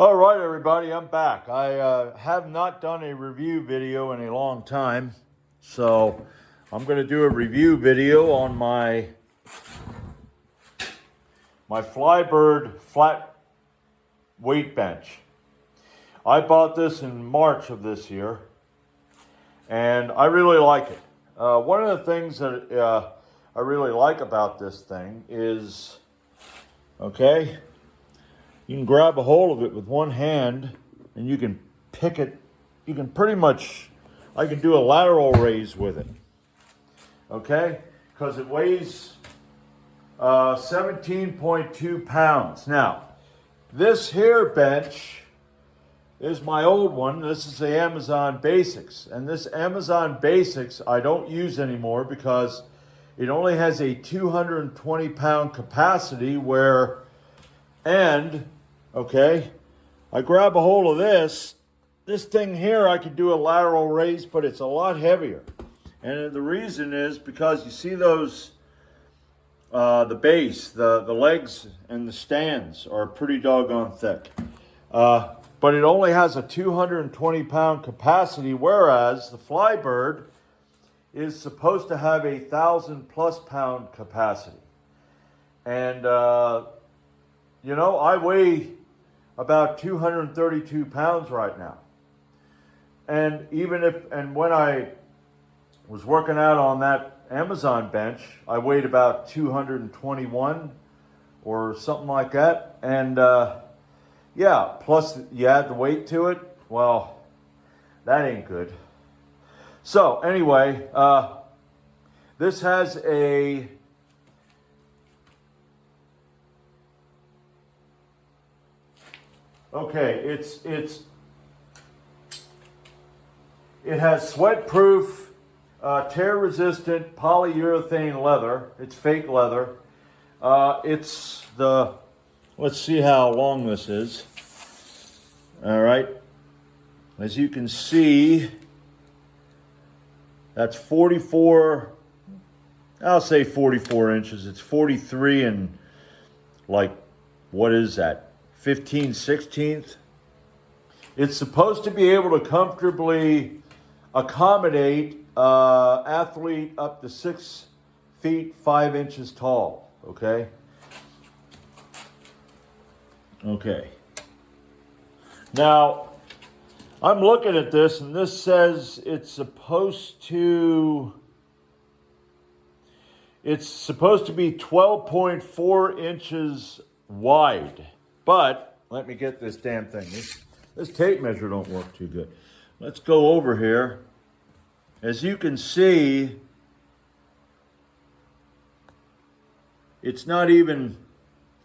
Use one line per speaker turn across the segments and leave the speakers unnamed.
All right, everybody, I'm back. I have not done a review video in a long time, so I'm going to do a review video on my Flybird flat weight bench. I bought this in March of this year, and I really like it. One of the things that I really like about this thing is, okay, you can grab a hold of it with one hand and you can pick it. You can pretty much, I can do a lateral raise with it. Okay? Because it weighs 17.2 pounds. Now, this here bench is my old one. This is the Amazon Basics. And this Amazon Basics I don't use anymore because it only has a 220 pound capacity okay, I grab a hold of this thing here, I can do a lateral raise, but it's a lot heavier. And the reason is because you see those, the base, the legs and the stands are pretty doggone thick. But it only has a 220 pound capacity, whereas the Flybird is supposed to have a 1,000+ pound capacity. And, you know, I weigh about 232 pounds right now. And when I was working out on that Amazon bench, I weighed about 221 or something like that. And yeah, plus you add the weight to it, well, that ain't good. So anyway, this has a it has sweat-proof, tear-resistant polyurethane leather. It's fake leather. Let's see how long this is. All right. As you can see, that's 44, I'll say 44 inches. It's 43 and like, what is that? 15/16. It's supposed to be able to comfortably accommodate athlete up to 6 feet 5 inches tall. Okay. Now, I'm looking at this, and this says it's supposed to be 12.4 inches wide. But let me get this damn thing. This tape measure don't work too good. Let's go over here. As you can see, it's not even,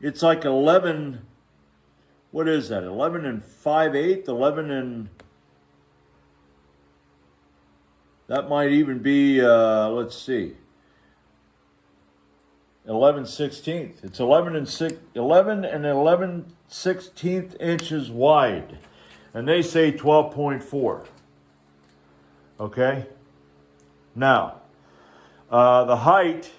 it's like 11, what is that? 11 5/8, 11 and, that might even be, let's see, 11/16. It's 11 and 11/16 inches wide, and they say 12.4. Okay. Now, the height.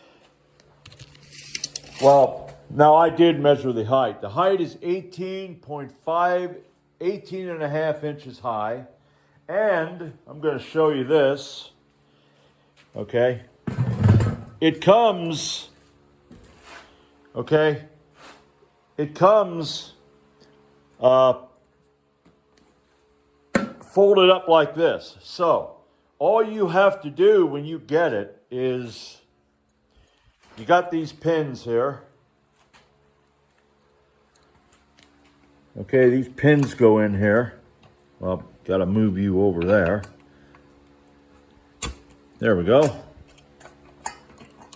Well, now I did measure the height. The height is 18.5, 18 and a half inches high, and I'm going to show you this. Okay. It comes. Okay, it comes folded up like this. So all you have to do when you get it is, you got these pins here. Okay, these pins go in here. Well, got to move you over there. There we go.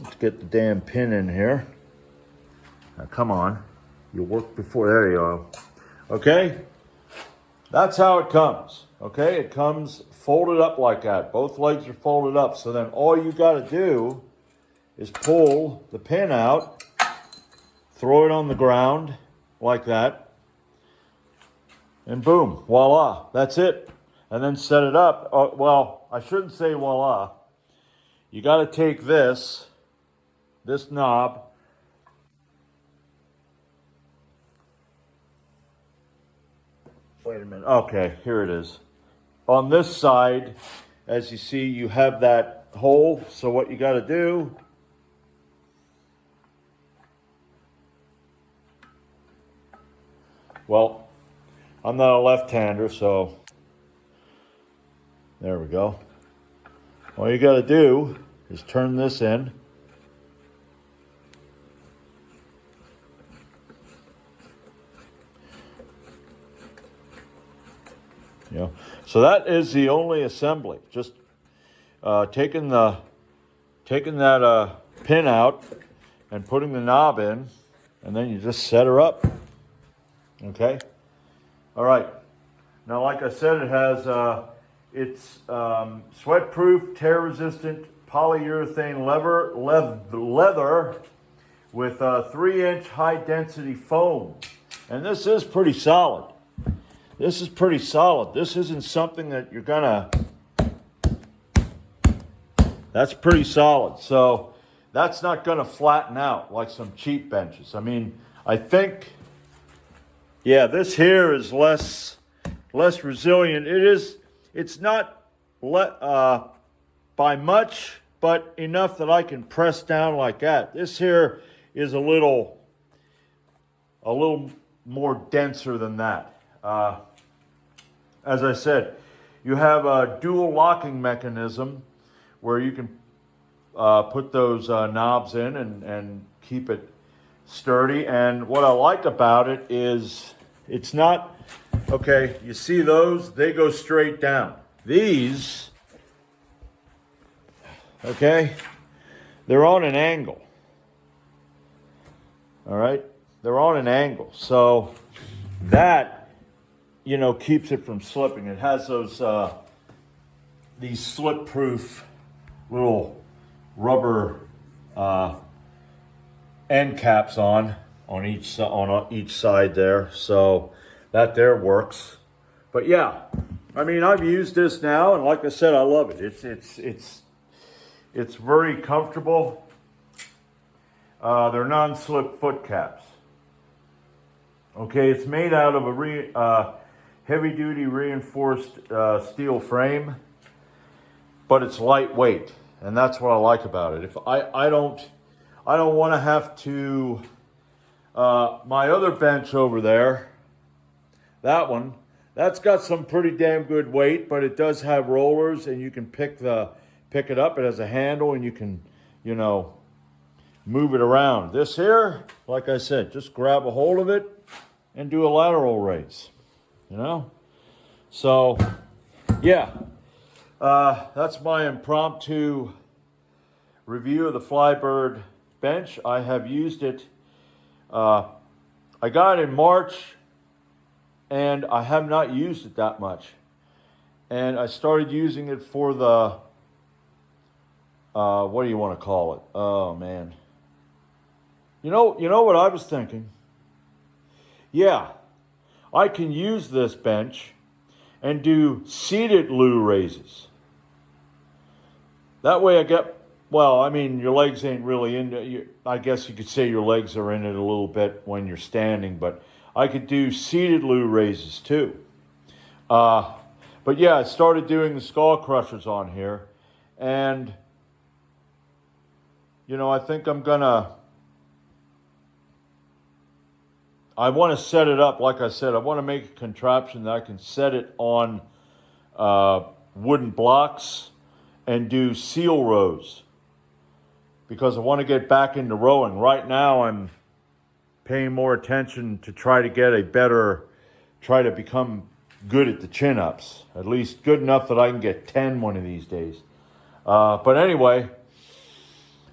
Let's get the damn pin in here. Now, come on, you work before, there you go. Okay, that's how it comes. Okay, it comes folded up like that. Both legs are folded up. So then all you got to do is pull the pin out, throw it on the ground like that, and boom, voila, that's it. And then set it up. Well, I shouldn't say voila. You got to take this knob, Wait a minute. Okay, here it is. On this side, as you see, you have that hole. So what you got to do, well, I'm not a left-hander, so there we go. All you got to do is turn this in. You know, so that is the only assembly. Just taking that pin out and putting the knob in, and then you just set her up. Okay. All right. Now, like I said, it has it's sweat-proof, tear-resistant polyurethane leather with 3-inch high-density foam, and this is pretty solid. This is pretty solid. This isn't something that you're gonna. That's pretty solid. So that's not gonna flatten out like some cheap benches. I mean, I think, yeah, this here is less resilient. It's not by much, but enough that I can press down like that. This here is a little more denser than that. As I said, you have a dual locking mechanism where you can put those knobs in and keep it sturdy. And what I like about it is it's not, okay, you see those? They go straight down. These, okay, they're on an angle. All right? They're on an angle. So that, you know, keeps it from slipping. It has those these slip-proof little rubber end caps on each side there, so that there works. But yeah, I mean, I've used this now, and like I said, I love it. It's very comfortable. They're non-slip foot caps. Okay, it's made out of a heavy-duty reinforced steel frame, but it's lightweight, and that's what I like about it. If I don't want to have to. My other bench over there, that's got some pretty damn good weight, but it does have rollers, and you can pick it up. It has a handle, and you can, you know, move it around. This here, like I said, just grab a hold of it and do a lateral raise. You know, so yeah, that's my impromptu review of the Flybird bench. I have used it. I got it in March, and I have not used it that much. And I started using it for the what do you want to call it? Oh man, you know what I was thinking? Yeah. I can use this bench and do seated loo raises. That way I get, well, I mean, your legs ain't really in it. I guess you could say your legs are in it a little bit when you're standing, but I could do seated loo raises too. But yeah, I started doing the skull crushers on here, and, you know, I think I want to set it up, like I said, I want to make a contraption that I can set it on wooden blocks and do seal rows, because I want to get back into rowing. Right now I'm paying more attention to try to become good at the chin-ups, at least good enough that I can get 10 one of these days. But anyway,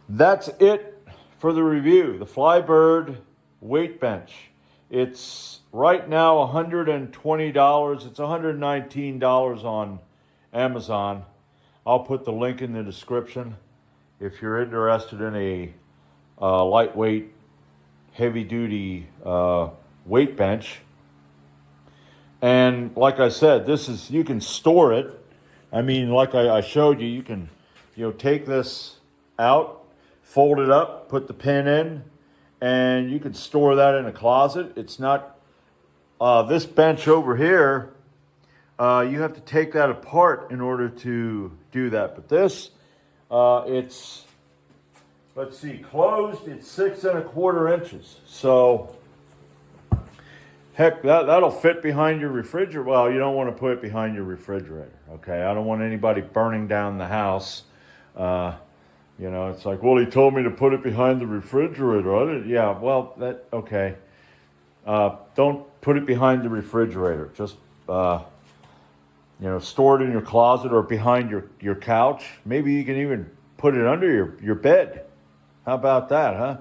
that's it for the review. The Flybird weight bench. It's right now $120. It's $119 on Amazon. I'll put the link in the description if you're interested in a lightweight, heavy-duty weight bench. And like I said, you can store it. I mean, like I showed you, you can, take this out, fold it up, put the pin in, and you can store that in a closet. It's not this bench over here, you have to take that apart in order to do that. But this, it's, let's see, closed, it's 6 1/4 inches. So, heck, that'll fit behind your refrigerator. Well, you don't want to put it behind your refrigerator, okay? I don't want anybody burning down the house. You know, it's like, well, he told me to put it behind the refrigerator. I didn't, yeah, well, okay. Don't put it behind the refrigerator. Just, you know, store it in your closet or behind your couch. Maybe you can even put it under your bed. How about that, huh?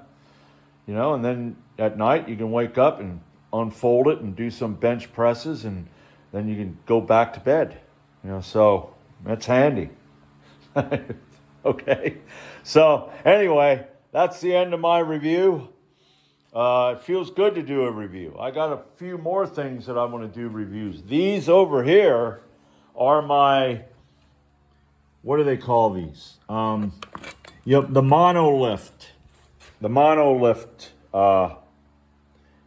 You know, and then at night you can wake up and unfold it and do some bench presses, and then you can go back to bed. You know, so that's handy. Okay. So anyway, that's the end of my review. It feels good to do a review. I got a few more things that I want to do reviews. These over here are my, what do they call these? Yep, the monolift. The monolift.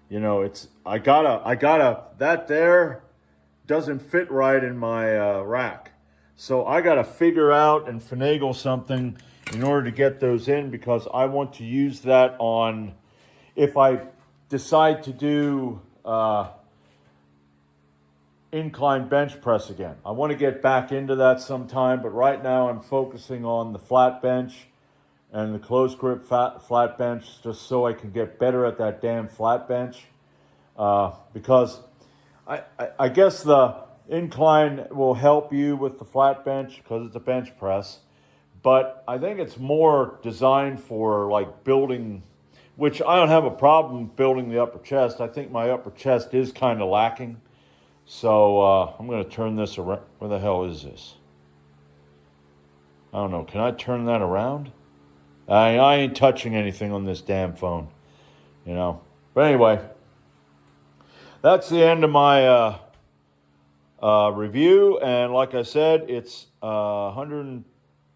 You know, it's, I gotta, that there doesn't fit right in my rack. So I gotta figure out and finagle something in order to get those in, because I want to use that on, if I decide to do incline bench press again. I want to get back into that sometime, but right now I'm focusing on the flat bench and the close grip flat bench, just so I can get better at that damn flat bench. Because I guess the incline will help you with the flat bench because it's a bench press, but I think it's more designed for like building, which I don't have a problem building the upper chest. I think my upper chest is kind of lacking. So I'm going to turn this around. Where the hell is this? I don't know. Can I turn that around? I ain't touching anything on this damn phone, you know. But anyway, that's the end of my review. And like I said, it's $119,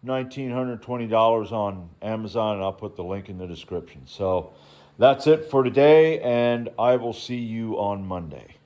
$120 on Amazon, and I'll put the link in the description. So that's it for today, and I will see you on Monday.